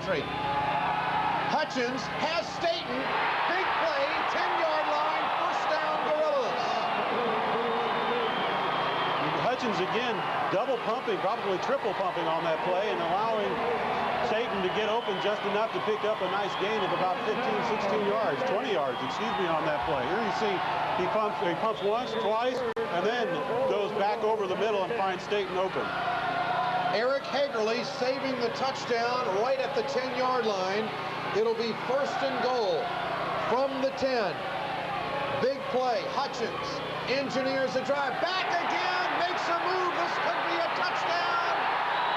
country. Hutchins has Staten. Big play, 10-yard line, first down, Gorillas. Hutchins again double pumping, probably triple pumping on that play, and allowing Staten to get open just enough to pick up a nice gain of about 15, 16 yards, 20 yards, excuse me, on that play. Here you see he pumps once, twice, and then goes back over the middle and finds Staten open. Eric Hagerly saving the touchdown right at the 10-yard line. It'll be first and goal from the 10. Big play. Hutchins engineers a drive. Back again. Makes a move. This could be a touchdown.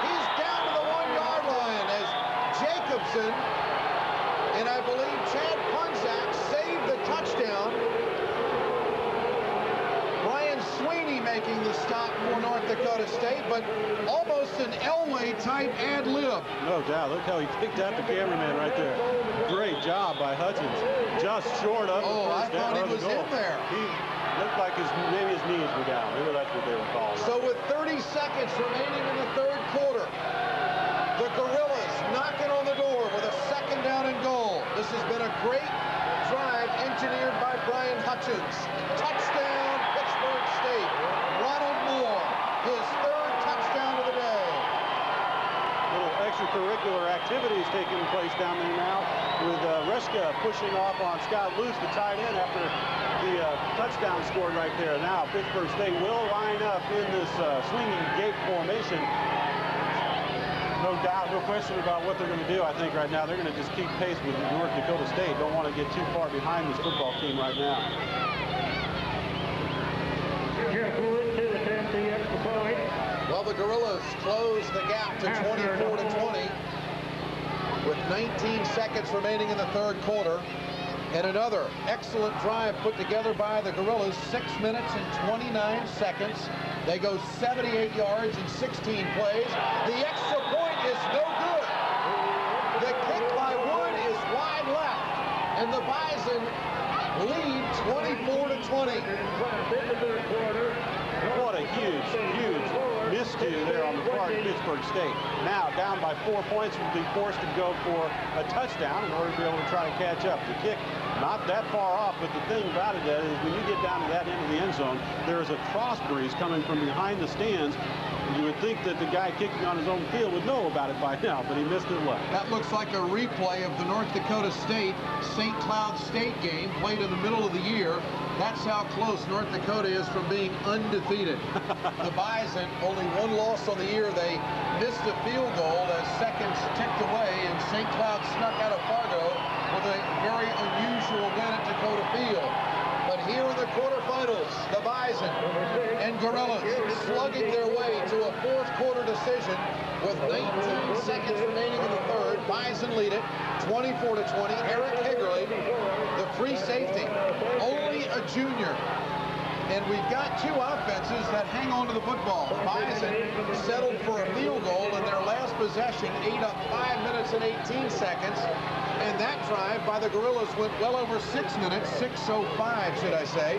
He's down to the 1-yard line as Jacobson and I believe Chad Punzak saved the touchdown. Brian Sweeney making the stop for North Dakota State, but almost an Elway-type ad-lib. No doubt. Look how he picked out the cameraman right there. Great job by Hutchins. Just short of the first down. I thought he was in there. He looked like maybe his knees were down. Maybe that's what they were calling. So with 30 seconds remaining in the third quarter, the Gorillas knocking on the door with a second down and goal. This has been a great drive engineered by Brian Hutchins. Touchdown, Pittsburgh State. Ronald Moore, his third touchdown of the day. Little extracurricular activities taking place down there now with Reschke pushing off on Scott Luce, the tight end, after the touchdown scored right there. Now Pittsburgh State will line up in this swinging gate formation. No doubt, no question about what they're going to do. I think right now they're going to just keep pace with North Dakota State. Don't want to get too far behind this football team right now. Well, the Gorillas close the gap to 24-20 with 19 seconds remaining in the third quarter. And another excellent drive put together by the Gorillas, 6 minutes and 29 seconds. They go 78 yards in 16 plays. The extra point is no good. The kick by Wood is wide left, and the Bison lead 24-20. What a huge miscue there on the part of Pittsburgh State. Now down by 4 points, will be forced to go for a touchdown in order to be able to try to catch up. The kick not that far off, but the thing about it is when you get down to that end of the end zone, there is a cross breeze coming from behind the stands. You would think that the guy kicking on his own field would know about it by now, but he missed it left. That looks like a replay of the North Dakota State St. Cloud State game played in the middle of the year. That's how close North Dakota is from being undefeated. The Bison, only one loss on the year. They missed a field goal as seconds ticked away, and St. Cloud snuck out of Fargo with a very unusual win at Dakota Field. But here in the quarterfinals, the Bison and Gorillas slugging their way to a fourth quarter decision with 19 seconds remaining in the third. Bison lead it 24-20. Eric Hagerly, the free safety, only a junior. And we've got two offenses that hang on to the football. The Bison settled for a field goal in their last possession, ate up 5 minutes and 18 seconds. And that drive by the Gorillas went well over 6 minutes, 6:05, should I say.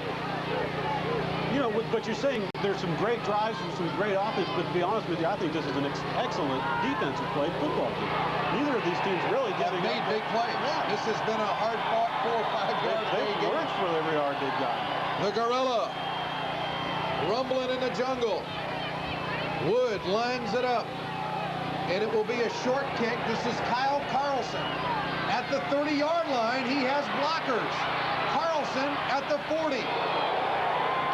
You know, but you're saying there's some great drives and some great offense, but to be honest with you, I think this is an excellent defensive play football team. Neither of these teams really giving made up. Big plays. Yeah. This has been a hard-fought 4 or 5 yard They've worked for every yard they've gotten. The Gorilla rumbling in the jungle. Wood lines it up, and it will be a short kick. This is Kyle Carlson. At the 30-yard line, he has blockers. Carlson at the 40.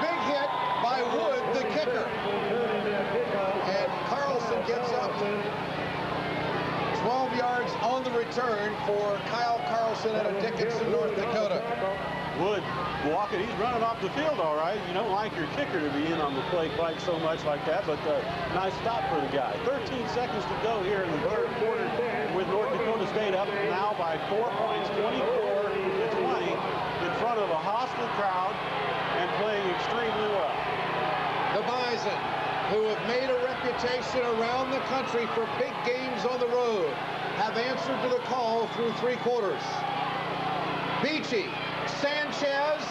Big hit by Wood, the kicker. And Carlson gets up 12 yards on the return for Kyle Carlson out of Dickinson, North Dakota. Wood walking, he's running off the field all right. You don't like your kicker to be in on the play quite so much like that, but nice stop for the guy. 13 seconds to go here in the third quarter with North Dakota State up now by 4 points, 24-20, in front of a hostile crowd and playing extremely well. The Bison, who have made a reputation around the country for big games on the road, have answered to the call through 3 quarters. Beachy, Sanchez,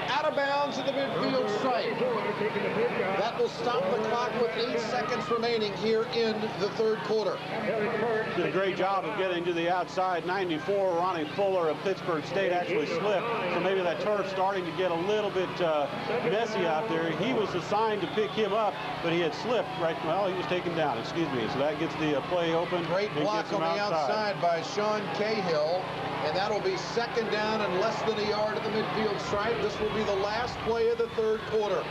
out of out of bounds at the midfield stripe. That will stop the clock with 8 seconds remaining here in the third quarter. Did a great job of getting to the outside. 94, Ronnie Fuller of Pittsburgh State actually slipped, so maybe that turf starting to get a little bit messy out there. He was assigned to pick him up, but he had slipped right. Well, he was taken down, excuse me. So that gets the play open. Great block on the outside by Sean Cahill, and that'll be second down and less than a yard at the midfield stripe. This will be the last play of the third quarter.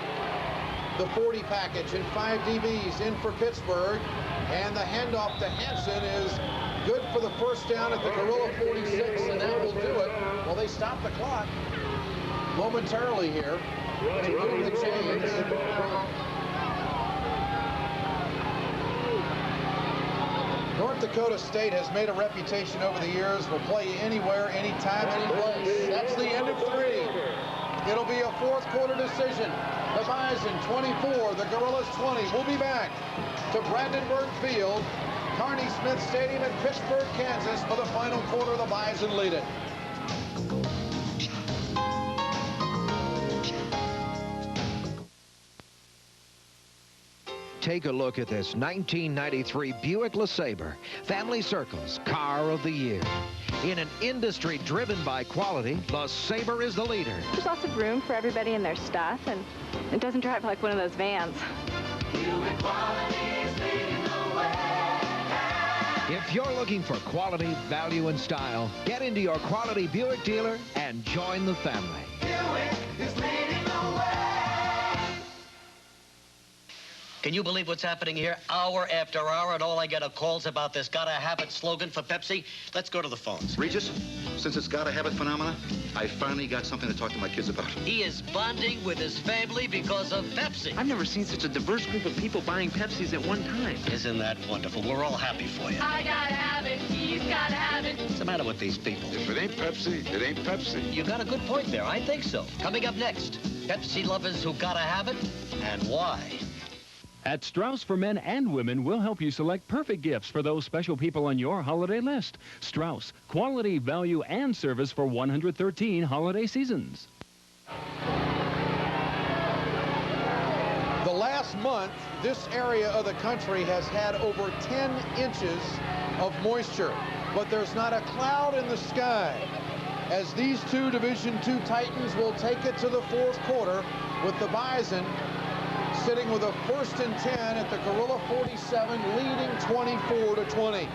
The 40 package and 5 DBs in for Pittsburgh, and the handoff to Hansen is good for the first down at the Gorilla 46, and that will do it. Well, they stop the clock momentarily here to move the chains. North Dakota State has made a reputation over the years. Will play you anywhere, anytime, any place. That's the end of 3. It'll be a fourth quarter decision. The Bison 24, the Gorillas 20. We'll be back to Brandenburg Field, Carney Smith Stadium in Pittsburgh, Kansas for the final quarter. The Bison lead it. Take a look at this 1993 Buick LeSabre, Family Circle's Car of the Year. In an industry driven by quality, LeSabre is the leader. There's lots of room for everybody and their stuff, and it doesn't drive like one of those vans. Buick quality is leading the way. If you're looking for quality, value, and style, get into your quality Buick dealer and join the family. Buick is leading the way. Can you believe what's happening here? Hour after hour, and all I get are calls about this gotta have it slogan for Pepsi. Let's go to the phones. Regis, since it's gotta have it phenomena, I finally got something to talk to my kids about. He is bonding with his family because of Pepsi. I've never seen such a diverse group of people buying Pepsis at one time. Isn't that wonderful? We're all happy for you. I gotta have it. He's gotta have it. What's the matter with these people? If it ain't Pepsi, it ain't Pepsi. You got a good point there. I think so. Coming up next, Pepsi lovers who gotta have it and why. At Strauss for Men and Women, we'll help you select perfect gifts for those special people on your holiday list. Strauss, quality, value, and service for 113 holiday seasons. The last month, this area of the country has had over 10 inches of moisture, but there's not a cloud in the sky, as these two Division II Titans will take it to the fourth quarter with the Bison sitting with a 1st and 10 at the Gorilla 47, leading 24-20.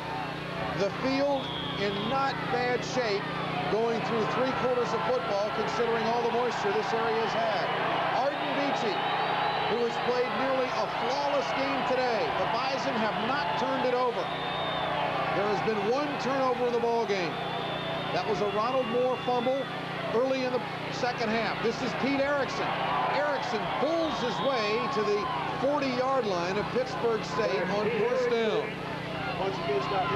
The field in not bad shape going through 3 quarters of football, considering all the moisture this area has had. Arden Beachy, who has played nearly a flawless game today. The Bison have not turned it over. There has been 1 turnover in the ball game. That was a Ronald Moore fumble early in the second half. This is Pete Erickson. Erickson pulls his way to the 40-yard line of Pittsburgh State on 1st down. Once again, stop.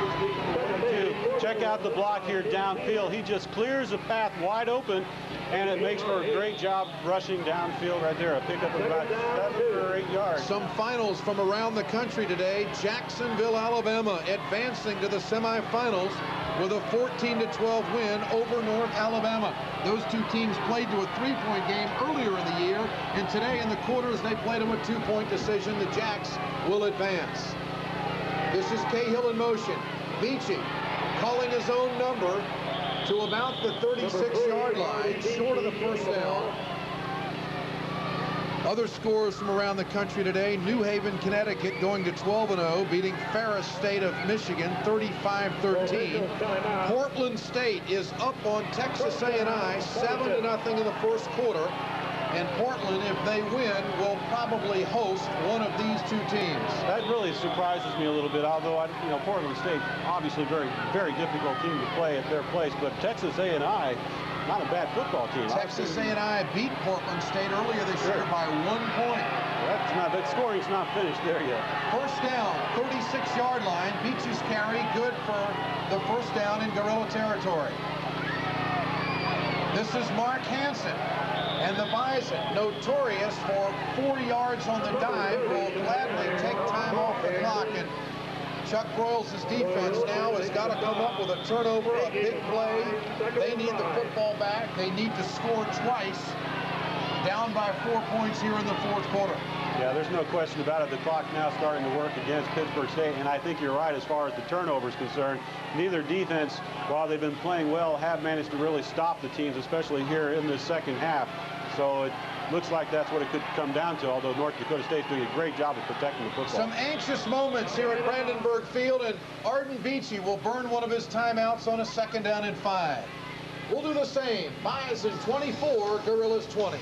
Check out the block here downfield. He just clears the path wide open, and it makes for a great job rushing downfield right there. A pickup of about 7 or 8 yards. Some finals from around the country today. Jacksonville, Alabama, advancing to the semifinals with a 14-12 win over North Alabama. Those two teams played to a 3-point game earlier in the year, and today in the quarters they played them a 2-point decision. The Jacks will advance. This is Cahill in motion. Beachy calling his own number to about the 36-yard line, short of the first down. Other scores from around the country today. New Haven, Connecticut going to 12-0, beating Ferris State of Michigan 35-13. Portland State is up on Texas A&I 7-0 in the first quarter. And Portland, if they win, will probably host one of these two teams. That really surprises me a little bit, although, Portland State, obviously very, very difficult team to play at their place, but Texas A&I, not a bad football team. Texas A&I beat Portland State earlier this year by 1 point. That scoring's not finished there yet. First down, 36-yard line. Beachy's carry, good for the first down in Gorilla territory. This is Mark Hansen. And the Bison, notorious for 4 yards on the dime, will gladly take time off the clock. And Chuck Broyles' defense now has got to come up with a turnover, a big play. They need the football back. They need to score twice. down by 4 points here in the fourth quarter. Yeah, there's no question about it. The clock now starting to work against Pittsburgh State, and I think you're right as far as the turnover is concerned. Neither defense, while they've been playing well, have managed to really stop the teams, especially here in the second half. So it looks like that's what it could come down to, although North Dakota State's doing a great job of protecting the football. Some anxious moments here at Brandenburg Field, and Arden Beachy will burn one of his timeouts on a 2nd down and 5. We'll do the same. Bison 24, Gorillas 20.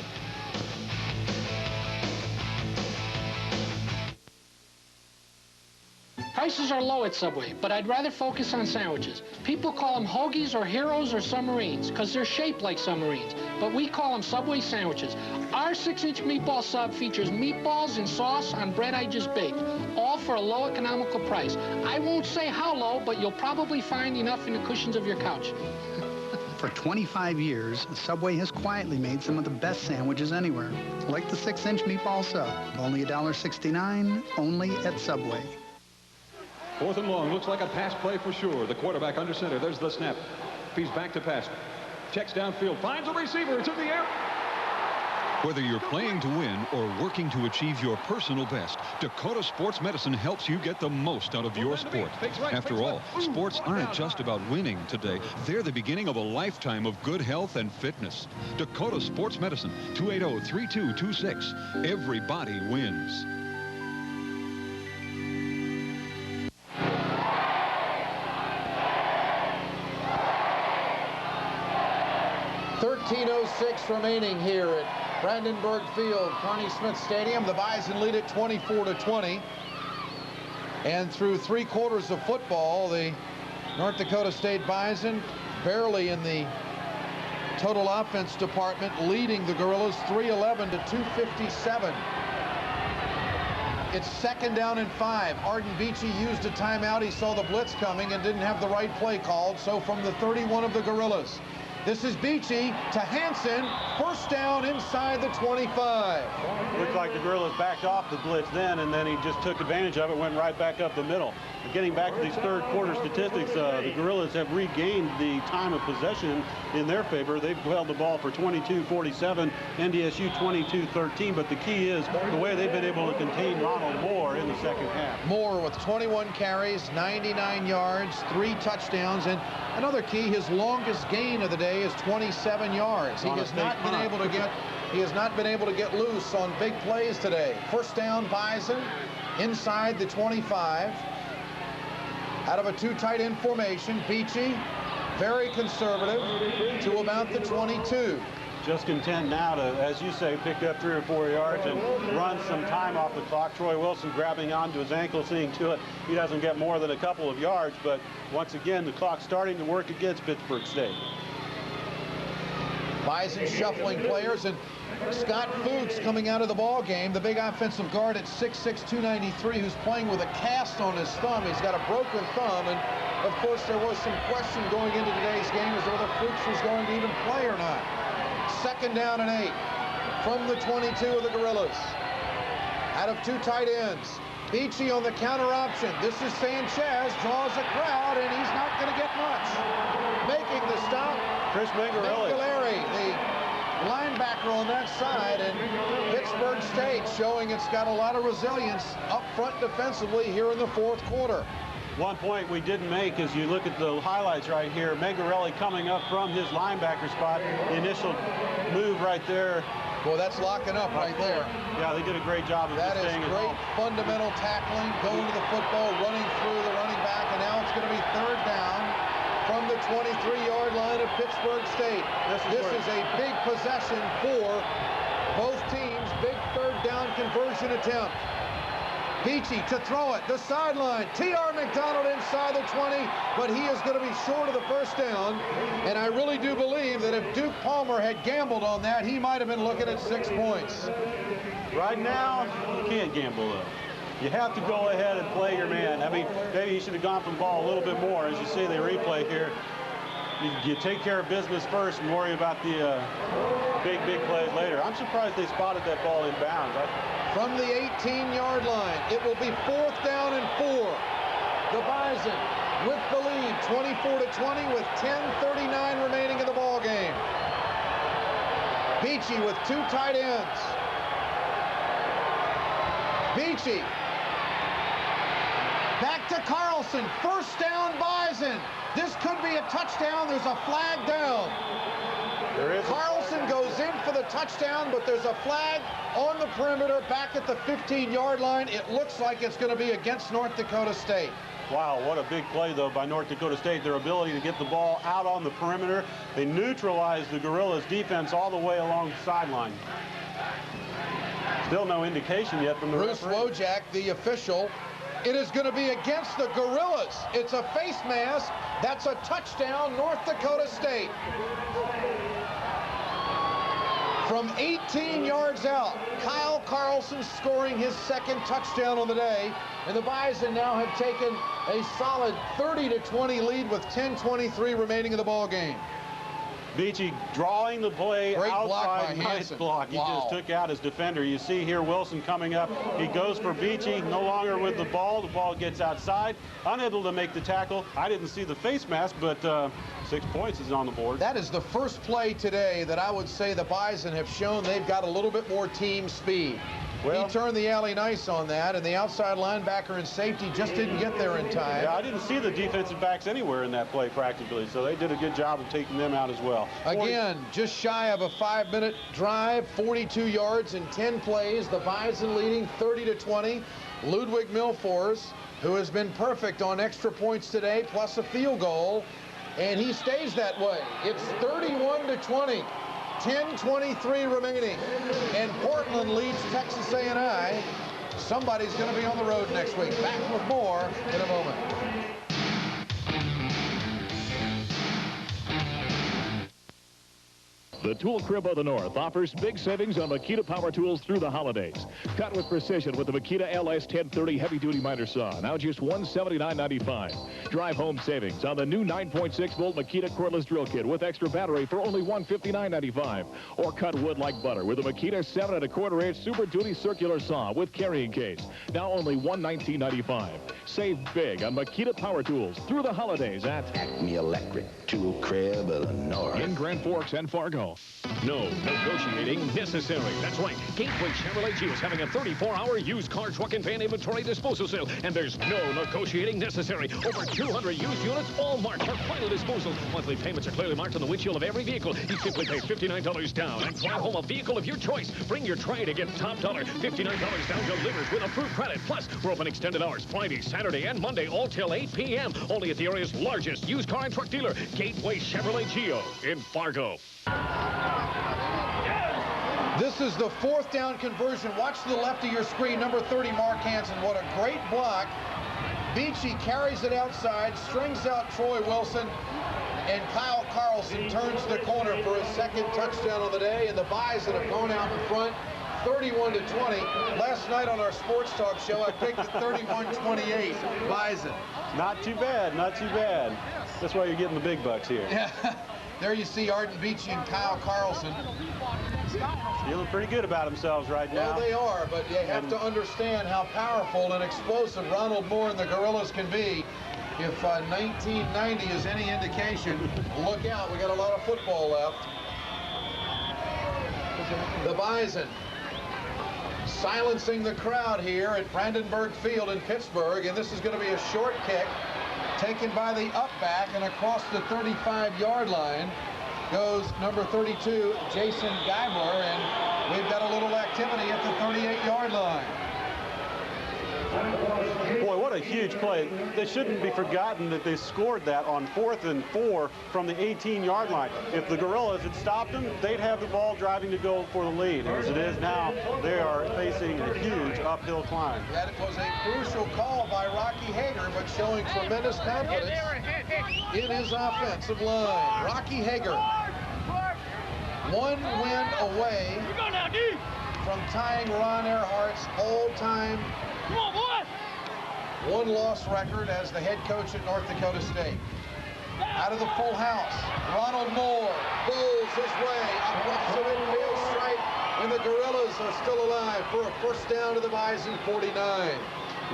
Prices are low at Subway, but I'd rather focus on sandwiches. People call them hoagies or heroes or submarines because they're shaped like submarines, but we call them Subway sandwiches. Our 6-inch meatball sub features meatballs and sauce on bread I just baked, all for a low economical price. I won't say how low, but you'll probably find enough in the cushions of your couch. For 25 years, Subway has quietly made some of the best sandwiches anywhere, like the 6-inch meatball sub, only $1.69, only at Subway. 4th and long. Looks like a pass play for sure. The quarterback under center. There's the snap. He's back to pass. Checks downfield. Finds a receiver. It's in the air. Whether you're playing to win or working to achieve your personal best, Dakota Sports Medicine helps you get the most out of your sport. After all, sports aren't just about winning today. They're the beginning of a lifetime of good health and fitness. Dakota Sports Medicine, 280-3226. Everybody wins. 13:06 remaining here at Brandenburg Field, Carney Smith Stadium. The Bison lead it 24-20. And through 3 quarters of football, the North Dakota State Bison barely in the total offense department, leading the Gorillas 311 to 257. It's 2nd down and 5. Arden Beachy used a timeout. He saw the blitz coming and didn't have the right play called. So from the 31 of the Gorillas, this is Beachy to Hansen. 1st down inside the 25. Looked like the Gorillas backed off the blitz then, and then he just took advantage of it, went right back up the middle. But getting back to these 3rd quarter statistics, the Gorillas have regained the time of possession in their favor. They've held the ball for 22-47, NDSU 22-13, but the key is the way they've been able to contain Ronald Moore in the second half. Moore with 21 carries, 99 yards, 3 touchdowns, and another key, his longest gain of the day is 27 yards. He has not been able to get loose on big plays today. 1st down, Bison inside the 25. Out of a 2 tight end formation, Beachy very conservative to about the 22. Just content now to, as you say, pick up 3 or 4 yards and run some time off the clock. Troy Wilson grabbing onto his ankle, seeing to it he doesn't get more than a couple of yards, but once again, the clock's starting to work against Pittsburgh State. Bison shuffling players, and Scott Fuchs coming out of the ball game, the big offensive guard at 6'6", 293, who's playing with a cast on his thumb. He's got a broken thumb, and of course there was some question going into today's game as to whether Fuchs was going to even play or not. 2nd down and 8 from the 22 of the Gorillas. Out of 2 tight ends, Beachy on the counter option. This is Sanchez, draws a crowd, and he's not going to get much. Making the stop, Chris Mengarelli, the linebacker on that side, and Pittsburgh State showing it's got a lot of resilience up front defensively here in the 4th quarter. One point we didn't make as you look at the highlights right here, Mengarelli coming up from his linebacker spot, the initial move right there. Well, that's locking up right there. Yeah, they did a great job of that is great fundamental tackling, going to the football, running through the running back, and now it's going to be 3rd down from the 23-yard line of Pittsburgh State. This is a big possession for both teams. Big 3rd down conversion attempt. Beachy to throw it, the sideline. T.R. McDonald inside the 20, but he is going to be short of the 1st down. And I really do believe that if Duke Palmer had gambled on that, he might have been looking at 6 points. Right now, you can't gamble though. You have to go ahead and play your man. I mean, maybe he should have gone for the ball a little bit more. As you see the replay here, you take care of business first and worry about the big plays later. I'm surprised they spotted that ball in bounds. From the 18-yard line, it will be 4th down and 4. The Bison with the lead, 24-20, with 10:39 remaining in the ball game. Beachy with 2 tight ends. Beachy. Back to Carlson. First down, Bison. This could be a touchdown. There's a flag down. Carlson goes in for the touchdown, but there's a flag on the perimeter back at the 15-yard line. It looks like it's going to be against North Dakota State. Wow, what a big play, though, by North Dakota State. Their ability to get the ball out on the perimeter. They neutralized the Gorillas' defense all the way along the sideline. Still no indication yet from the Bruce Wojak, the official. It is going to be against the Gorillas. It's a face mask. That's a touchdown, North Dakota State. From 18 yards out, Kyle Carlson scoring his 2nd touchdown on the day. And the Bison now have taken a solid 30-20 lead with 10:23 remaining in the ball game. Beachy drawing the play Great outside. block by Nice Hansen. block. He Wow. just took out his defender. You see here Wilson coming up. He goes for Beachy, no longer with the ball. The ball gets outside, unable to make the tackle. I didn't see the face mask, but 6 points is on the board. That is the first play today that I would say the Bison have shown they've got a little bit more team speed. Well, he turned the alley nice on that, and the outside linebacker and safety just didn't get there in time. Yeah, I didn't see the defensive backs anywhere in that play practically, so they did a good job of taking them out as well. Again, just shy of a 5-minute drive, 42 yards in 10 plays. The Bison leading 30-20. Ludwig Milfors, who has been perfect on extra points today, plus a field goal, and he stays that way. It's 31-20. 10:23 remaining, and Portland leads Texas A&I. Somebody's going to be on the road next week. Back with more in a moment. The Tool Crib of the North offers big savings on Makita power tools through the holidays. Cut with precision with the Makita LS 1030 heavy-duty miter saw, now just $179.95. Drive home savings on the new 9.6-volt Makita cordless drill kit with extra battery for only $159.95. Or cut wood like butter with a Makita 7 1/4-inch Super Duty circular saw with carrying case, now only $119.95. Save big on Makita power tools through the holidays at Acme Electric Tool Crib of the North in Grand Forks and Fargo. No negotiating necessary. That's right. Gateway Chevrolet Geo is having a 34-hour used car, truck, and van inventory disposal sale, and there's no negotiating necessary. Over 200 used units, all marked for final disposal. Monthly payments are clearly marked on the windshield of every vehicle. You simply pay $59 down and drive home a vehicle of your choice. Bring your trade to get top dollar. $59 down delivers with approved credit. Plus, we're open extended hours Friday, Saturday, and Monday, all till 8 p.m. Only at the area's largest used car and truck dealer, Gateway Chevrolet Geo in Fargo. This is the 4th down conversion. Watch to the left of your screen, number 30, Mark Hansen. What a great block. Beachy carries it outside, strings out Troy Wilson, and Kyle Carlson turns the corner for his 2nd touchdown of the day, and the Bison have gone out in front 31-20. Last night on our sports talk show, I picked it 31-28, Bison. Not too bad, not too bad. That's why you're getting the big bucks here. Yeah. There you see Arden Beachy and Kyle Carlson. Feeling pretty good about themselves right now. Well, they are, but you have to understand how powerful and explosive Ronald Moore and the Gorillas can be. If 1990 is any indication, look out, we got a lot of football left. The Bison silencing the crowd here at Brandenburg Field in Pittsburgh, and this is going to be a short kick taken by the up back, and across the 35-yard line goes number 32, Jason Geibler, and we've got a little activity at the 38-yard line. Boy, what a huge play. They shouldn't be forgotten that they scored that on 4th and 4 from the 18-yard line. If the Gorillas had stopped them, they'd have the ball driving to go for the lead. As it is now, they are facing a huge uphill climb. That was a crucial call by Rocky Hager, but showing tremendous confidence in his offensive line. Rocky Hager, 1 win away from tying Ron Earhart's all-time 1-loss record as the head coach at North Dakota State. Out of the full house, Ronald Moore bowls his way across the midfield stripe, and the Gorillas are still alive for a first down to the Bison 49.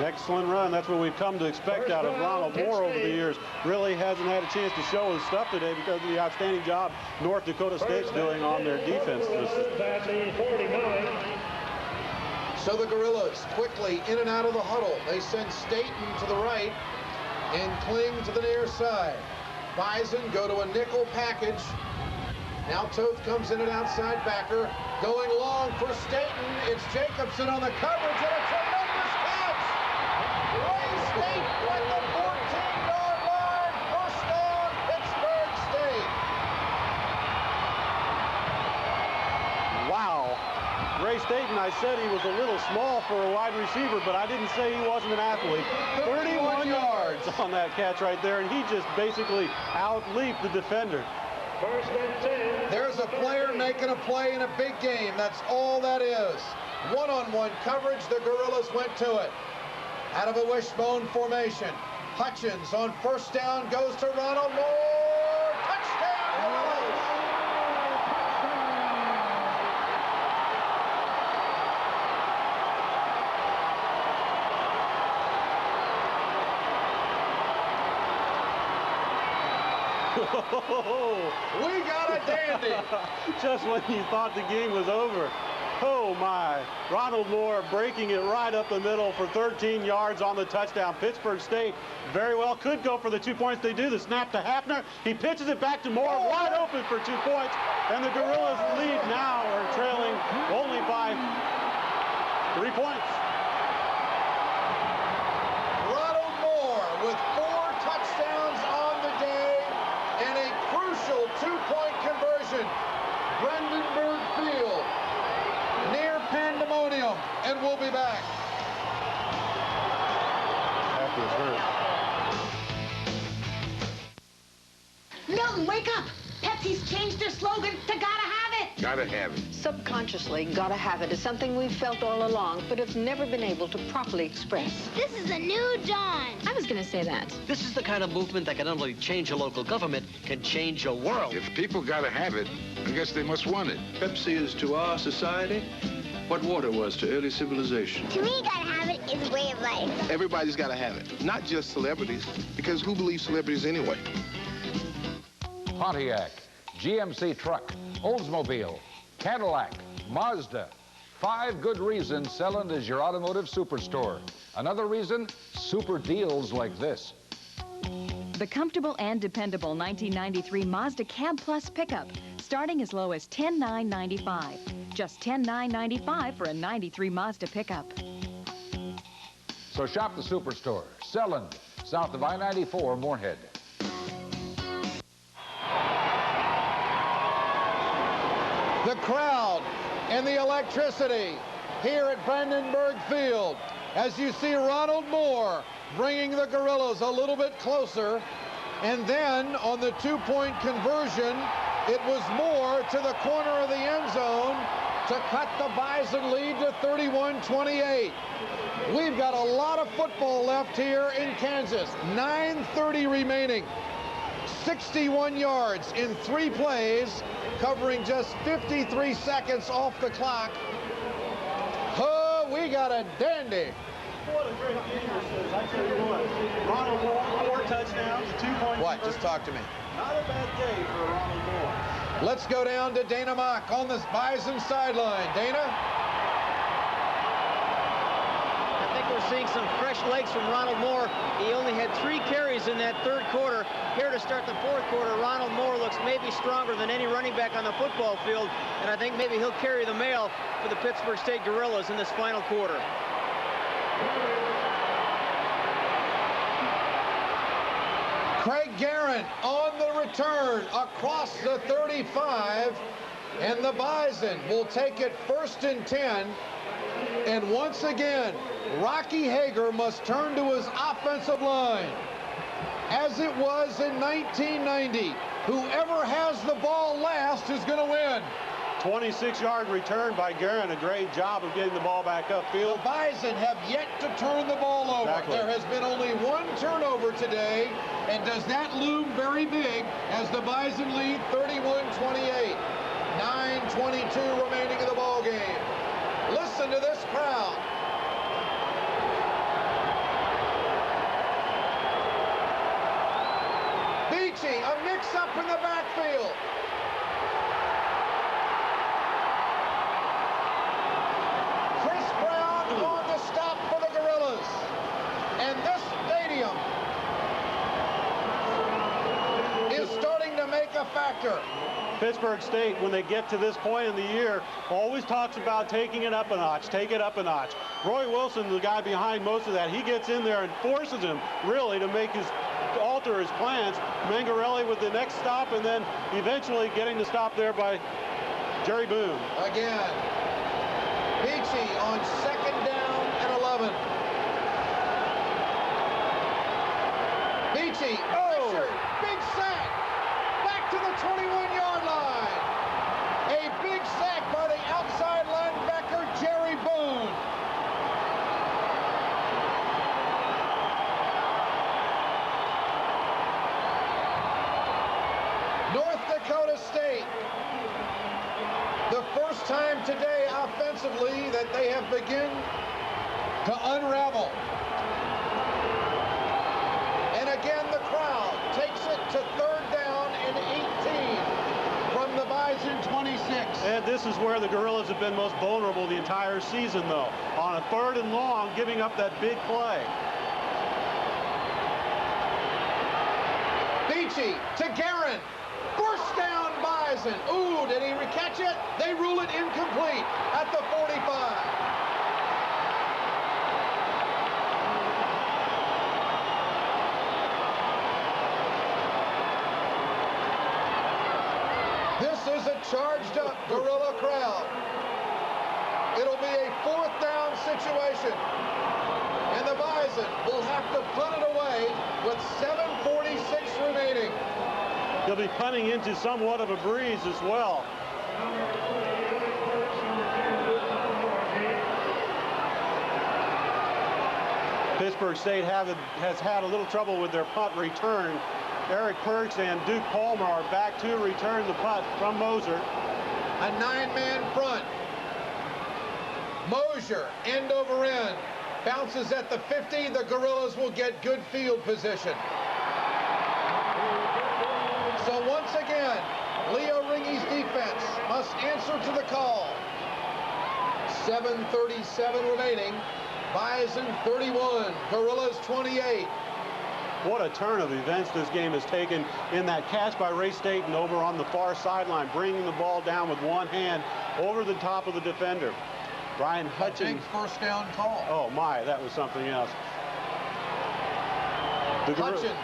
Excellent run. That's what we've come to expect out of Ronald Moore over the years. Really hasn't had a chance to show his stuff today because of the outstanding job North Dakota State's doing on their defense. So the Gorillas quickly in and out of the huddle. They send Staten to the right and cling to the near side. Bison go to a nickel package. Now Toth comes in an outside backer. Going long for Staten. It's Jacobson on the coverage and a tremendous catch. Ray Staten at the 14-yard line. First down, Pittsburgh State. Wow. Ray Staten, I said he was a little small for a wide receiver, but I didn't say he wasn't an athlete. 31 yards on that catch right there, and he just basically out-leaped the defender. First and 10. There's a player making a play in a big game. That's all that is. One-on-one coverage. The Gorillas went to it. Out of a wishbone formation. Hutchins on first down goes to Ronald Moore. Touchdown, Gorillas! We got a dandy. Just when you thought the game was over. Oh my. Ronald Moore breaking it right up the middle for 13 yards on the touchdown. Pittsburgh State very well could go for the 2 points. They do. The snap to Hafner. He pitches it back to Moore, wide open for 2 points. And the Gorillas lead now, are trailing only by 3 points. Ronald Moore with 4 touchdowns on the day and a crucial 2-point conversion. Brandenburg Field, near pandemonium, and we'll be back. Happy is hurt. Milton, wake up! Pepsi's changed their slogan to gotta have it! Gotta have it. Subconsciously, gotta have it is something we've felt all along, but have never been able to properly express. This is a new dawn! I was gonna say that. This is the kind of movement that can not only change a local government, can change a world. If people gotta have it, I guess they must want it. Pepsi is to our society what water was to early civilization. To me, gotta have it is a way of life. Everybody's gotta have it, not just celebrities, because who believes celebrities anyway? Pontiac, GMC truck, Oldsmobile, Cadillac, Mazda. 5 good reasons Selland is your automotive superstore. Another reason, super deals like this. The comfortable and dependable 1993 Mazda Cab Plus pickup, starting as low as $10,995. Just $10,995 for a 93 Mazda pickup. So shop the superstore, Selland, south of I-94, Moorhead. The crowd and the electricity here at Brandenburg Field as you see Ronald Moore bringing the Gorillas a little bit closer. And then on the 2-point conversion, it was Moore to the corner of the end zone to cut the Bison lead to 31-28. We've got a lot of football left here in Kansas. 9:30 remaining. 61 yards in 3 plays, covering just 53 seconds off the clock. Oh, we got a dandy. What a great game this is. I tell you what, Ronald Moore, 4 touchdowns, 2-point. What? Just talk to me. Not a bad day for Ronald Moore. Let's go down to Dana Mock on this Bison sideline. Dana? I think we're seeing some fresh legs from Ronald Moore. He only had 3 carries in that 3rd quarter. Here to start the 4th quarter, Ronald Moore looks maybe stronger than any running back on the football field, and I think maybe he'll carry the mail for the Pittsburgh State Gorillas in this final quarter. Craig Guerin on the return across the 35, and the Bison will take it 1st and 10. And once again, Rocky Hager must turn to his offensive line. As it was in 1990, whoever has the ball last is going to win. 26-yard return by Guerin. A great job of getting the ball back upfield. The Bison have yet to turn the ball over. Exactly. There has been only 1 turnover today, and does that loom very big as the Bison lead 31-28. 9:22 remaining in the ball game. Listen to this crowd. a mix-up in the backfield. Chris Brown on the stop for the Gorillas. And this stadium is starting to make a factor. Pittsburgh State, when they get to this point in the year, always talks about taking it up a notch, take it up a notch. Roy Wilson, the guy behind most of that, he gets in there and forces him really to alter his plans. Mangarelli with the next stop, and then eventually getting the stop there by Jerry Boone. Again, Beachy on 2nd down and 11. Beachy, pressured, big sack, back to the 21-yard line. A big sack by the outside linebacker, Jerry Boone. North Dakota State, the first time today offensively that they have begun to unravel. And again, the crowd takes it to 3rd down and 18 from the Bison 26. And this is where the Gorillas have been most vulnerable the entire season, though. On a 3rd and long, giving up that big play. Beachy to Guerin. First down, Bison. Ooh, did he catch it? They rule it incomplete at the 45. This is a charged up Gorilla crowd. It'll be a 4th down situation. And the Bison will have to punt it away with 7:46 remaining. They'll be punting into somewhat of a breeze as well. Pittsburgh State has had a little trouble with their punt return. Eric Perks and Duke Palmer are back to return the punt from Moser. A 9-man front. Mosier, end over end. Bounces at the 50. The Gorillas will get good field position. So once again, Leo Ringy's defense must answer to the call. 7:37 remaining. Bison 31, Gorillas 28. What a turn of events this game has taken in that catch by Ray Staten over on the far sideline, bringing the ball down with one hand over the top of the defender. Brian Hutchins. Big first down call. Oh my, that was something else. Hutchins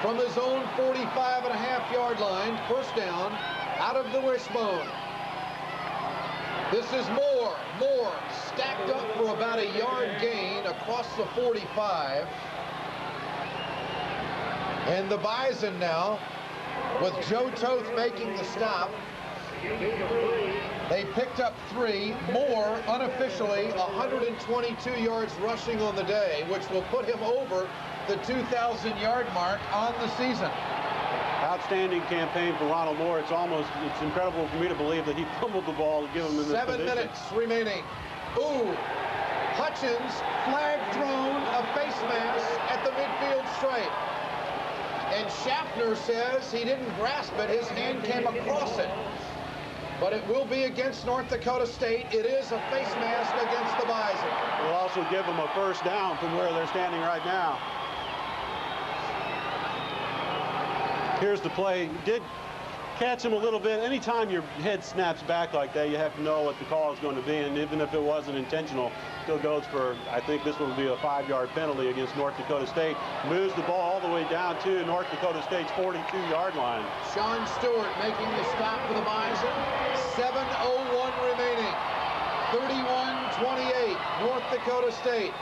from his own 45.5-yard line, first down, out of the wishbone. This is Moore. Moore stacked up for about a yard gain across the 45. And the Bison now, with Joe Toth making the stop, they picked up 3. Moore, unofficially, 122 yards rushing on the day, which will put him over the 2,000-yard mark on the season. Outstanding campaign for Ronald Moore. It's incredible for me to believe that he fumbled the ball to give him in this 7 position. minutes remaining. Ooh, Hutchins, flag thrown, a face mask at the midfield stripe. And Schaffner says he didn't grasp it, his hand came across it. But it will be against North Dakota State. It is a face mask against the Bison. We'll also give them a first down from where they're standing right now. Here's the play. Did catch him a little bit. Anytime your head snaps back like that, you have to know what the call is going to be. And even if it wasn't intentional, still goes for, I think this will be a 5-yard penalty against North Dakota State. Moves the ball all the way down to North Dakota State's 42-yard line. Sean Stewart making the stop for the Bison. 7:01 remaining. 31-28, North Dakota State.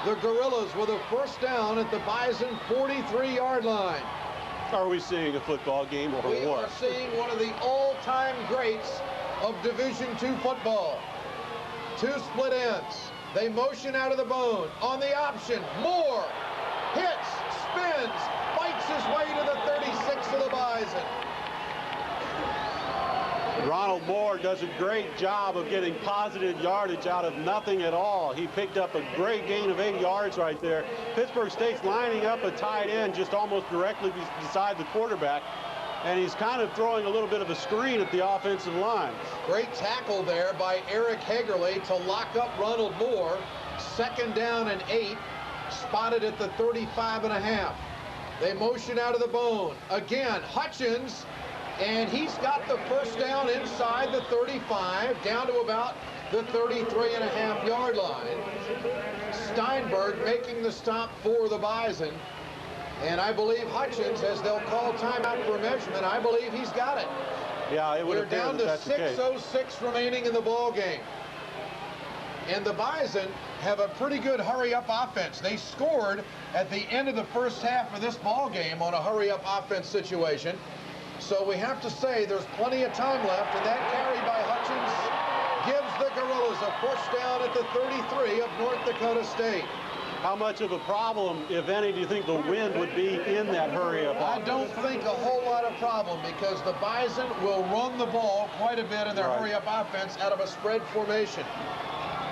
The Gorillas with a first down at the Bison 43-yard line. Are we seeing a football game or We what? are seeing one of the all-time greats of Division II football. 2 split ends. They motion out of the bone. On the option, Moore hits, spins, fights his way to the 36 of the Bison. Ronald Moore does a great job of getting positive yardage out of nothing at all. He picked up a great gain of 8 yards right there. Pittsburgh State's lining up a tight end just almost directly beside the quarterback, and he's kind of throwing a little bit of a screen at the offensive line. Great tackle there by Eric Hagerly to lock up Ronald Moore. 2nd down and 8, spotted at the 35.5. They motion out of the bone. Again, Hutchins, and he's got the first down inside the 35, down to about the 33.5-yard line. Steinberg making the stop for the Bison. And I believe Hutchins, as they'll call timeout for measurement, I believe he's got it. Yeah, it would We're appear down that to that's the case. 6:06 remaining in the ball game. And the Bison have a pretty good hurry-up offense. They scored at the end of the first half of this ball game on a hurry-up offense situation. So we have to say there's plenty of time left, and that carry by Hutchins gives the Gorillas a first down at the 33 of North Dakota State. How much of a problem, if any, do you think the wind would be in that hurry-up? I don't think a whole lot of problem, because the Bison will run the ball quite a bit in their hurry-up offense out of a spread formation.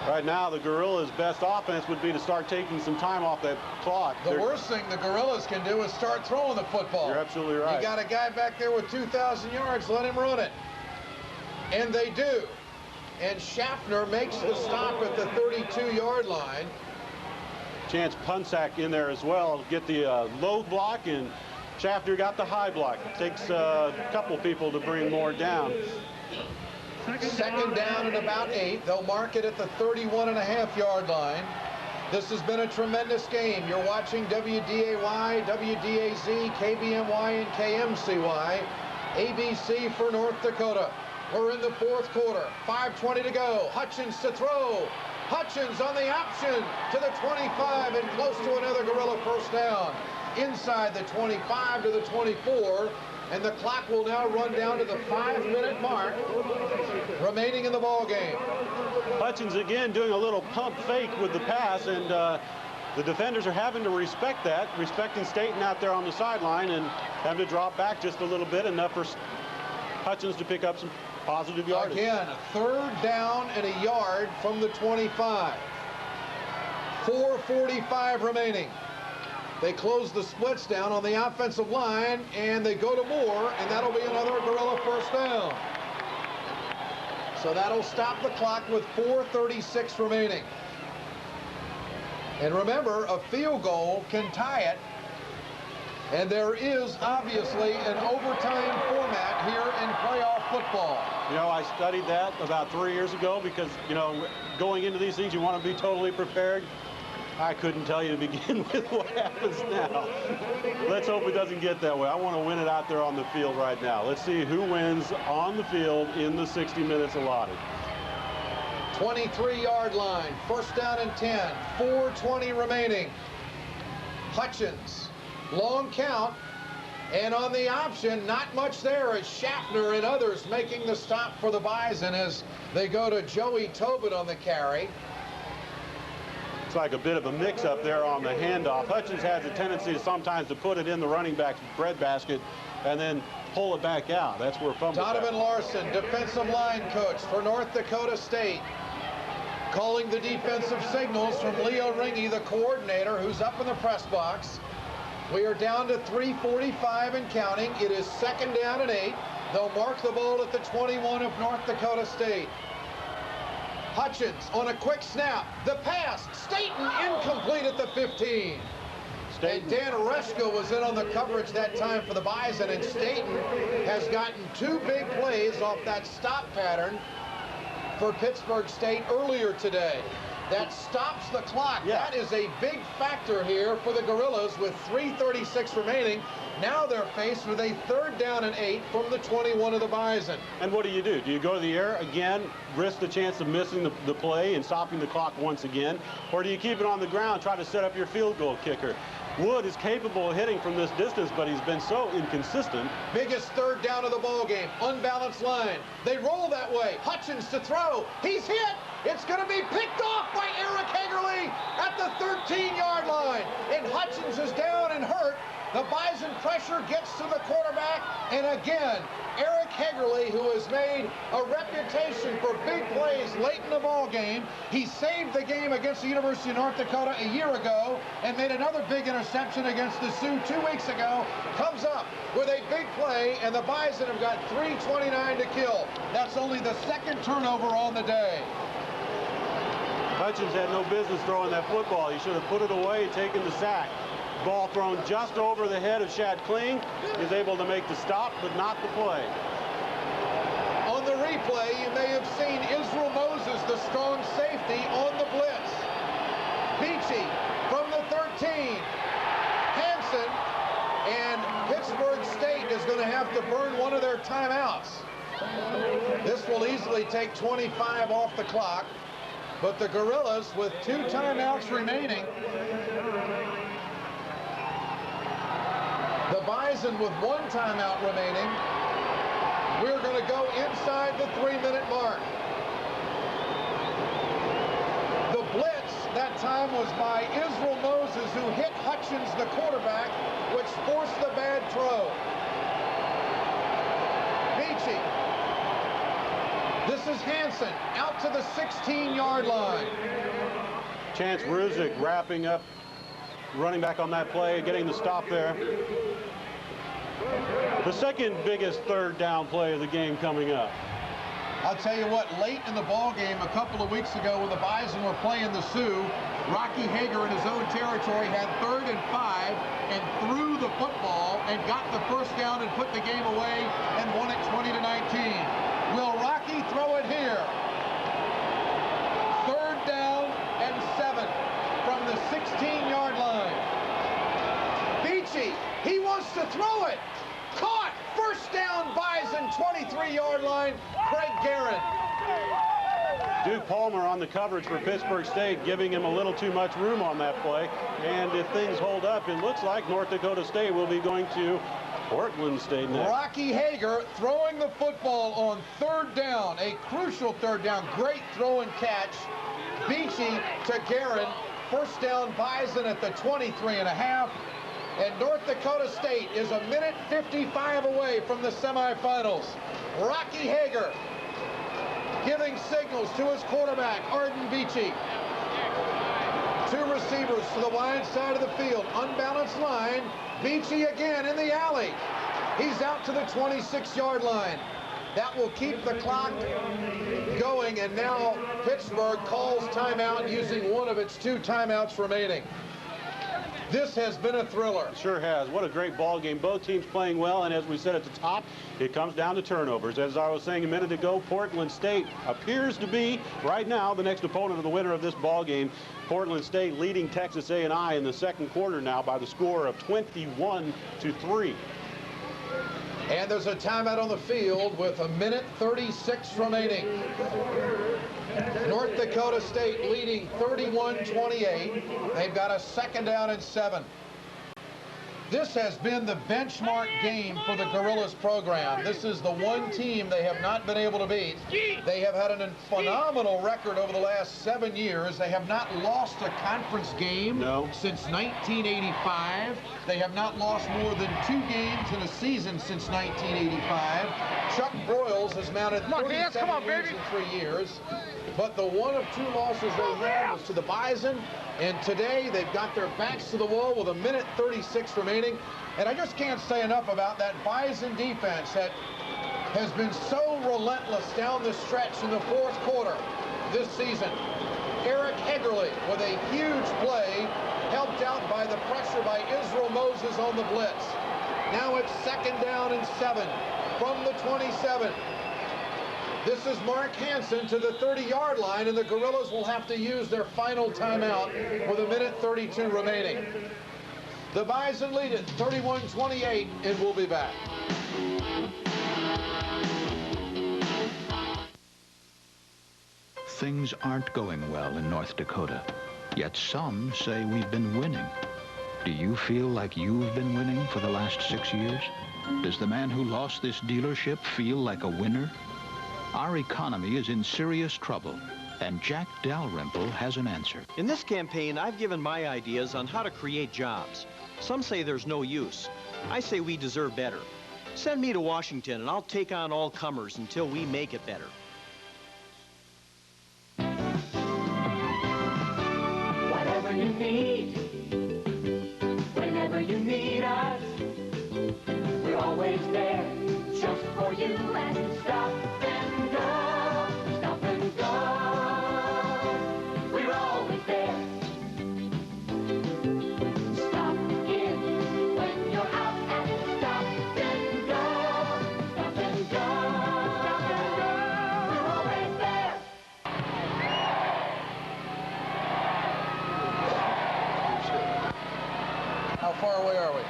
Right now, the Gorillas' best offense would be to start taking some time off that clock. The worst thing the Gorillas can do is start throwing the football. You're absolutely right. You got a guy back there with 2,000 yards, let him run it. And they do. And Schaffner makes the stop at the 32-yard line. Chance Punsack in there as well. Get the low block, and Schaffner got the high block. It takes a couple people to bring Moore down. 2nd down and about 8. They'll mark it at the 31.5-yard line. This has been a tremendous game. You're watching WDAY, WDAZ, KBMY, and KMCY. ABC for North Dakota. We're in the 4th quarter. 5:20 to go. Hutchins to throw. Hutchins on the option to the 25 and close to another Gorilla first down. Inside the 25 to the 24. And the clock will now run down to the 5-minute mark remaining in the ball game. Hutchins again doing a little pump fake with the pass, and the defenders are having to respect that, respecting Staten out there on the sideline, and having to drop back just a little bit, enough for Hutchins to pick up some positive yardage. Again, 3rd down and a yard from the 25. 4:45 remaining. They close the splits down on the offensive line, and they go to Moore, and that'll be another Gorilla first down. So that'll stop the clock with 4:36 remaining. And remember, a field goal can tie it, and there is obviously an overtime format here in playoff football. You know, I studied that about 3 years ago because, you know, going into these things, you want to be totally prepared. I couldn't tell you to begin with what happens now. Let's hope it doesn't get that way. I want to win it out there on the field right now. Let's see who wins on the field in the 60 minutes allotted. 23-yard line, 1st down and 10, 4:20 remaining. Hutchins, long count, and on the option, not much there as Schaffner and others making the stop for the Bison as they go to Joey Tobin on the carry. It's like a bit of a mix-up there on the handoff. Hutchins has a tendency to sometimes to put it in the running back's breadbasket and then pull it back out. That's where fumbles Donovan happen. Larson, defensive line coach for North Dakota State, calling the defensive signals from Leo Ringy, the coordinator, who's up in the press box. We are down to 3:45 and counting. It is 2nd down and 8. They'll mark the ball at the 21 of North Dakota State. Hutchins on a quick snap. The pass. Staten incomplete at the 15. And Dan Oreska was in on the coverage that time for the Bison, and Staten has gotten 2 big plays off that stop pattern for Pittsburgh State earlier today. That stops the clock. Yeah. That is a big factor here for the Gorillas with 3:36 remaining. Now they're faced with a 3rd down and 8 from the 21 of the Bison. And what do? Do you go to the air again, risk the chance of missing the play and stopping the clock once again? Or do you keep it on the ground, try to set up your field goal kicker? Wood is capable of hitting from this distance, but he's been so inconsistent. Biggest 3rd down of the ball game. Unbalanced line. They roll that way. Hutchins to throw. He's hit. It's going to be picked off by Eric Hagerly at the 13-yard line. And Hutchins is down and hurt. The Bison pressure gets to the quarterback, and again, Eric Hegerle, who has made a reputation for big plays late in the ball game. He saved the game against the University of North Dakota a year ago and made another big interception against the Sioux 2 weeks ago. Comes up with a big play, and the Bison have got 3:29 to kill. That's only the second turnover on the day. Hutchins had no business throwing that football. He should have put it away and taken the sack. Ball thrown just over the head of Shad Kling. Is able to make the stop, but not the play. On the replay, you may have seen Israel Moses, the strong safety, on the blitz. Beachy from the 13. Hansen, and Pittsburgh State is going to have to burn one of their timeouts. This will easily take 25 off the clock, but the Gorillas, with 2 timeouts remaining, the Bison with 1 timeout remaining, we're going to go inside the 3-minute mark. The blitz that time was by Israel Moses, who hit Hutchins, the quarterback, which forced the bad throw. Beachy. This is Hansen out to the 16-yard line. Chance Ruzick wrapping up, running back on that play, getting the stop there. The second biggest third down play of the game coming up. I'll tell you what, late in the ball game a couple of weeks ago when the Bison were playing the Sioux, Rocky Hager in his own territory had 3rd and 5 and threw the football and got the first down and put the game away and won it 20-19. Will Rocky throw it here? 3rd down and 7 from the 16-yard line. Beachy, he wants to throw it. Caught. First down, Bison, 23-yard line, Craig Guerin. Duke Palmer on the coverage for Pittsburgh State, giving him a little too much room on that play. And if things hold up, it looks like North Dakota State will be going to Portland State next. Rocky Hager throwing the football on 3rd down, a crucial 3rd down. Great throw and catch. Beachy to Guerin. First down, Bison at the 23.5. And North Dakota State is a minute 55 away from the semifinals. Rocky Hager giving signals to his quarterback, Arden Beachy. 2 receivers to the wide side of the field. Unbalanced line. Beachy again in the alley. He's out to the 26-yard line. That will keep the clock going, and now Pittsburgh calls timeout using one of its 2 timeouts remaining. This has been a thriller. It sure has. What a great ball game. Both teams playing well, and as we said at the top, it comes down to turnovers. As I was saying a minute ago, Portland State appears to be, right now, the next opponent of the winner of this ball game. Portland State leading Texas A&I in the second quarter now by the score of 21-3. And there's a timeout on the field with a minute 36 remaining. North Dakota State leading 31-28. They've got a 2nd down and 7. This has been the benchmark game for the Gorillas program. This is the one team they have not been able to beat. They have had a phenomenal record over the last 7 years. They have not lost a conference game since 1985. They have not lost more than 2 games in a season since 1985. Chuck Broyles has mounted 37 wins in 3 years. But the one of 2 losses they had was to the Bison. And today they've got their backs to the wall with a minute 36 remaining. And I just can't say enough about that Bison defense that has been so relentless down the stretch in the 4th quarter this season. Eric Hegerle with a huge play, helped out by the pressure by Israel Moses on the blitz. Now it's 2nd down and 7 from the 27. This is Mark Hansen to the 30-yard line, and the Gorillas will have to use their final timeout with a minute 32 remaining. The Bison lead it 31-28, and we'll be back. Things aren't going well in North Dakota, yet some say we've been winning. Do you feel like you've been winning for the last 6 years? Does the man who lost this dealership feel like a winner? Our economy is in serious trouble, and Jack Dalrymple has an answer. In this campaign, I've given my ideas on how to create jobs. Some say there's no use. I say we deserve better. Send me to Washington, and I'll take on all comers until we make it better. Whatever you need, whenever you need us, we're always there just for you. And stop and go, stop and go. We're always there. Stop in when you're out and stop and go, stop and go, stop and go. We're always there. How far away are we?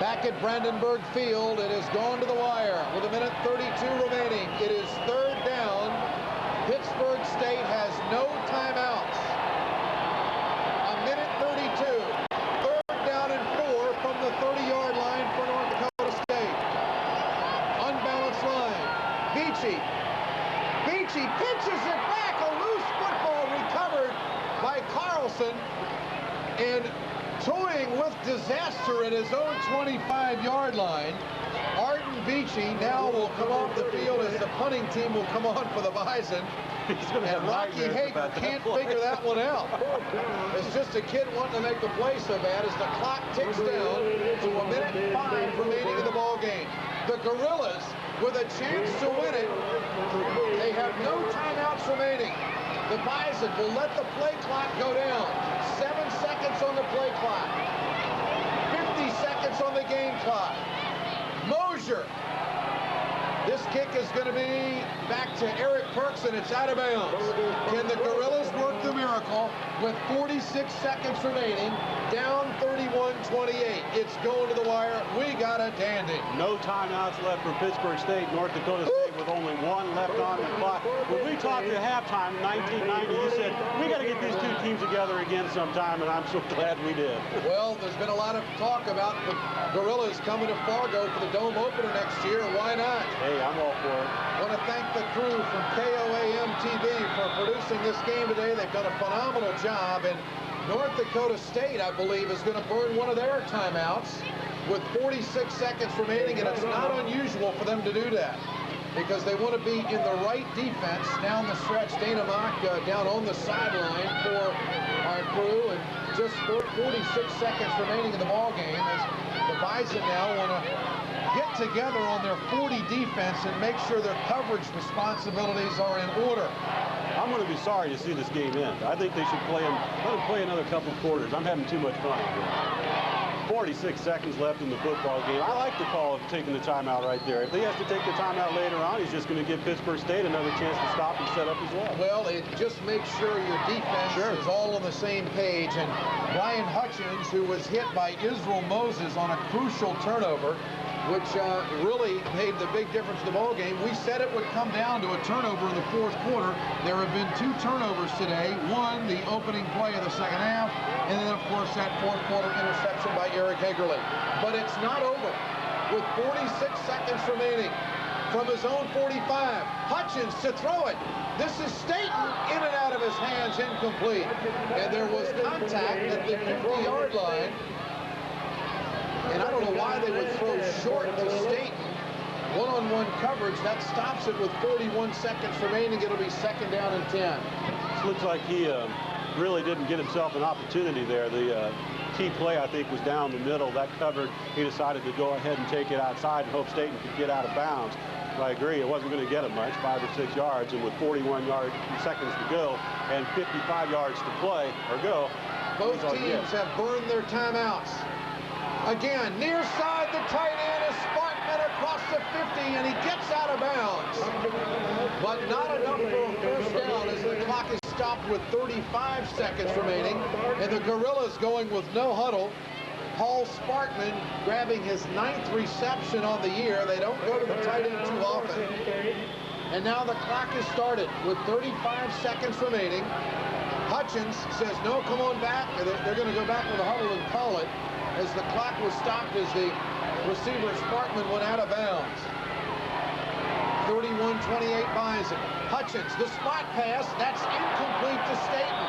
Back at Brandenburg Field, it has gone to the wire with 1:32 remaining. It is third down. Pittsburgh State has no timeouts. 1:32. Third down and 4 from the 30-yard line for North Dakota State. Unbalanced line. Beachy pitches it back. A loose football recovered by Carlson. And toying with disaster at his own 25-yard line, Arden Beachy now will come off the field as the punting team will come on for the Bison. And Rocky Hager can't figure that one out. It's just a kid wanting to make the play so bad as the clock ticks down to 1:05 remaining in the ball game. The Gorillas, with a chance to win it, they have no timeouts remaining. The Bison will let the play clock go down. 7 seconds on the play clock. 50 seconds on the game clock. Mosier. This kick is going to be back to Eric Perks, and it's out of bounds. Can the Gorillas work the miracle with 46 seconds remaining, down 31-28? It's going to the wire. We got a dandy. No timeouts left for Pittsburgh State. North Dakota State with only 1 left on the clock. When we talked at halftime in 1990, you said, we got to get these two teams together again sometime, and I'm so glad we did. Well, there's been a lot of talk about the Gorillas coming to Fargo for the Dome opener next year. Why not? Hey, I'm all for it. I want to thank the crew from KOAM TV for producing this game today. They've done a phenomenal job, and North Dakota State, I believe, is going to burn one of their timeouts with 46 seconds remaining, and it's not unusual for them to do that because they want to be in the right defense down the stretch. Dana Mock down on the sideline for our crew, and just 46 seconds remaining in the ball game as the Bison now want to get together on their 40 defense and make sure their coverage responsibilities are in order. I'm going to be sorry to see this game end. I think they should let them play another couple of quarters. I'm having too much fun here. 46 seconds left in the football game. I like the call of taking the timeout right there. If he has to take the timeout later on, he's just going to give Pittsburgh State another chance to stop and set up as well. Well, it just makes sure your defense is all on the same page. And Brian Hutchins, who was hit by Israel Moses on a crucial turnover, which really made the big difference in the ball game. We said it would come down to a turnover in the fourth quarter. There have been 2 turnovers today. One, the opening play of the second half, and then, of course, that fourth quarter interception by Eric Hagerly. But it's not over. With 46 seconds remaining from his own 45, Hutchins to throw it. This is Staten, in and out of his hands, incomplete. And there was contact at the 50-yard line. And I don't know why they would throw short to Staten. One-on-one coverage, that stops it with 41 seconds remaining. It'll be second down and 10. This looks like he really didn't get himself an opportunity there. The key play, I think, was down the middle. That covered. He decided to go ahead and take it outside and hope Staten could get out of bounds. But I agree, it wasn't going to get him much, 5 or 6 yards. And with 41 seconds to go and 55 yards to play or go, both teams have burned their timeouts. Again, near side, the tight end is Sparkman across the 50, and he gets out of bounds. But not enough for a first down as the clock is stopped with 35 seconds remaining. And the Gorillas going with no huddle. Paul Sparkman grabbing his 9th reception on the year. They don't go to the tight end too often. And now the clock is started with 35 seconds remaining. Hutchins says, no, come on back. They're going to go back with a huddle and call it, as the clock was stopped as the receiver Sparkman went out of bounds. 31-28 Bison. Hutchins, the spot pass, that's incomplete to Staten.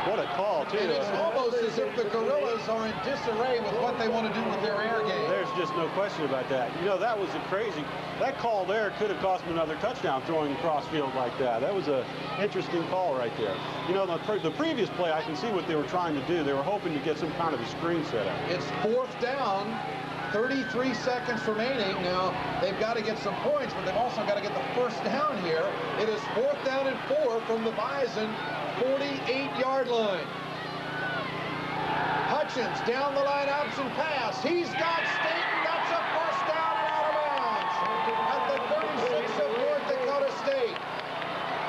What a call, too. And it's almost as if the Gorillas are in disarray with what they want to do with their air game. There's just no question about that. You know, that was a crazy, that call there could have cost them another touchdown throwing cross field like that. That was an interesting call right there. You know, the previous play, I can see what they were trying to do. They were hoping to get some kind of a screen set up. It's 4th down, 33 seconds remaining. Now, they've got to get some points, but they've also got to get the first down here. It is 4th down and 4 from the Bison 48-yard line. Hutchins down the line, option pass. He's got Staten. That's a first down and out of bounds at the 36 of North Dakota State.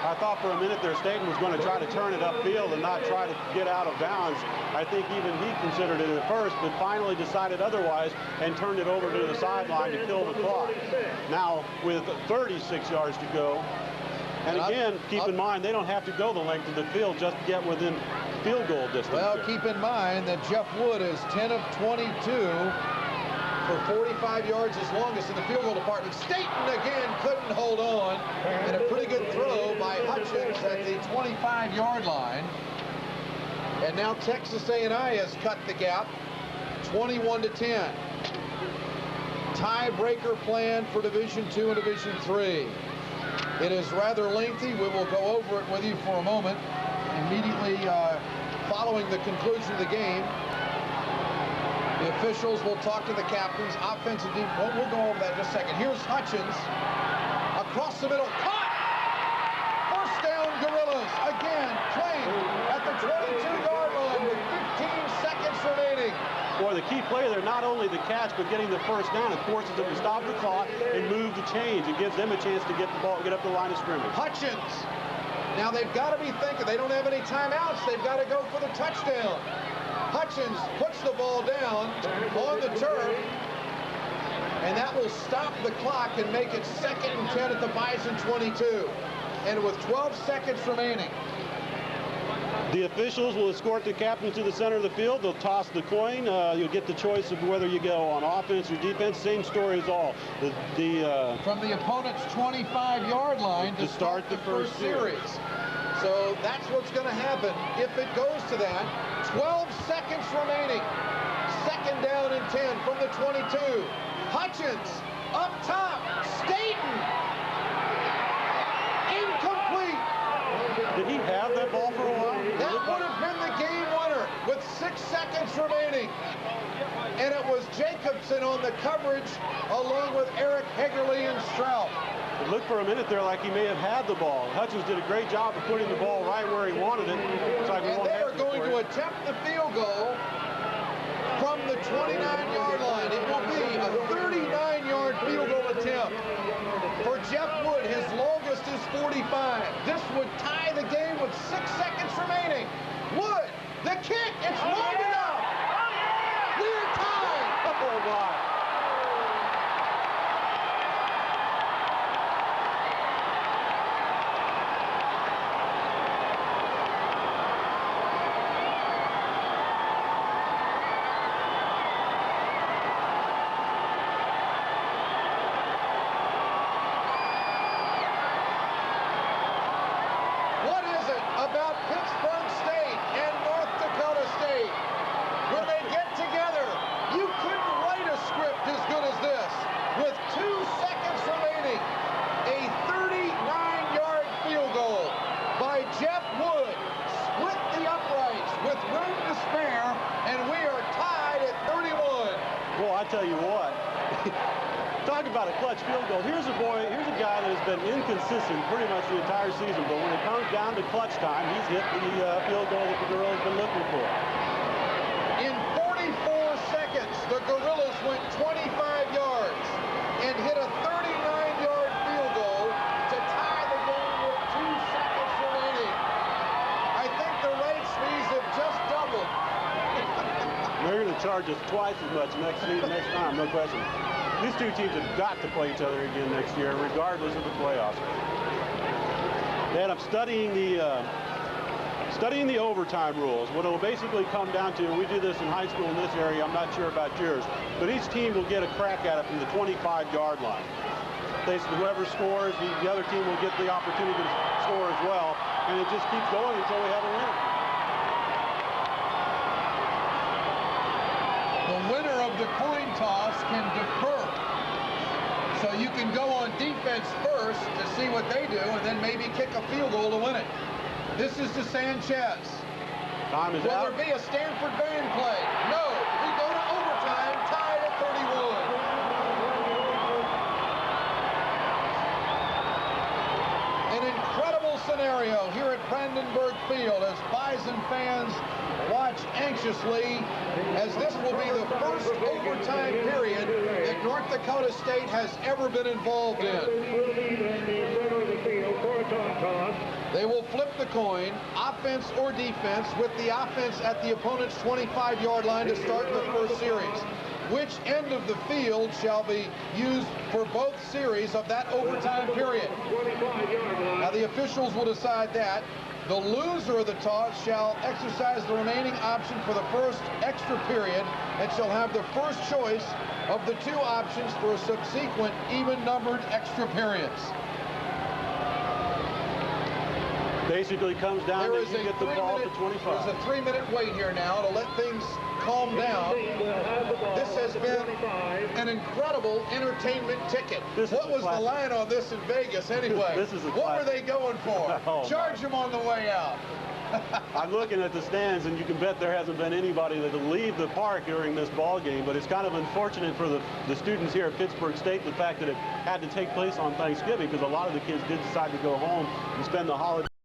I thought for a minute there Staten was going to try to turn it upfield and not try to get out of bounds. I think even he considered it at first, but finally decided otherwise and turned it over to the sideline to kill the clock. Now with 36 yards to go. And again, keep in mind, they don't have to go the length of the field just to get within field goal distance. Well, keep in mind that Jeff Wood is 10 of 22 for 45 yards, his longest in the field goal department. Staten again couldn't hold on, and a pretty good throw by Hutchins at the 25-yard line. And now Texas A&I has cut the gap, 21-10. Tiebreaker plan for Division II and Division III. It is rather lengthy. We will go over it with you for a moment. Immediately following the conclusion of the game, the officials will talk to the captains. Offensive team, we'll go over that in just a second. Here's Hutchins across the middle. Caught! First down, Gorillas. Again, playing at the 22-yard line with 15 seconds remaining. Boy, the key play there, not only the catch, but getting the first down. It forces them to stop the clock and move the chains. It gives them a chance to get the ball, get up the line of scrimmage. Hutchins. Now they've got to be thinking. They don't have any timeouts. They've got to go for the touchdown. Hutchins puts the ball down on the turf, and that will stop the clock and make it 2nd and 10 at the Bison 22. And with 12 seconds remaining, the officials will escort the captain to the center of the field. They'll toss the coin. You'll get the choice of whether you go on offense or defense. Same story as all. From the opponent's 25-yard line to start the first series. So that's what's going to happen if it goes to that. 12 seconds remaining. 2nd down and 10 from the 22. Hutchins up top. Staten. Incomplete. Did he have that ball for a while? That would have been the game winner with 6 seconds remaining. And it was Jacobson on the coverage along with Eric Hegerle and Strout. It looked for a minute there like he may have had the ball. Hutchins did a great job of putting the ball right where he wanted it. Like and they are going to attempt the field goal from the 29-yard line. It will be a 39-yard field goal attempt. For Jeff Wood, his longest is 45. This would tie the game with 6 seconds remaining. Wood, the kick, it's long enough. We're tied. Oh, my. Tell you what, talk about a clutch field goal. Here's a guy that has been inconsistent pretty much the entire season, but when it comes down to clutch time, he's hit the field goal that the Gorillas have been looking for. In 44 seconds, the Gorillas went 25 yards and hit a 39-yard field goal to tie the game with 2 seconds remaining. I think the race fees have just doubled. They're going to charge us twice as much next time, no question. These two teams have got to play each other again next year, regardless of the playoffs. And I'm studying the overtime rules. What it will basically come down to, and we do this in high school in this area, I'm not sure about yours, but each team will get a crack at it from the 25-yard line. Basically, whoever scores, the other team will get the opportunity to score as well, and it just keeps going until we have a winner. the coin toss can defer. So you can go on defense first to see what they do and then maybe kick a field goal to win it. This is to Sanchez. Time is Will out. there be a Stanford band play? No. We go to overtime, tied at 31. An incredible scenario here at Brandenburg Field as Bison fans watch anxiously as this will be the first overtime period that North Dakota State has ever been involved in. They will flip the coin, offense or defense, with the offense at the opponent's 25-yard line to start the first series. Which end of the field shall be used for both series of that overtime period? Now the officials will decide that. The loser of the toss shall exercise the remaining option for the first extra period and shall have the first choice of the two options for subsequent even-numbered extra periods. Basically comes down to you get the ball to 25. There's a 3-minute wait here now to let things calm down. This has been an incredible entertainment ticket. What was the line on this in Vegas anyway? What were they going for? Charge them on the way out. I'm looking at the stands, and you can bet there hasn't been anybody that will leave the park during this ball game, but it's kind of unfortunate for the students here at Pittsburgh State, the fact that it had to take place on Thanksgiving, because a lot of the kids did decide to go home and spend the holiday.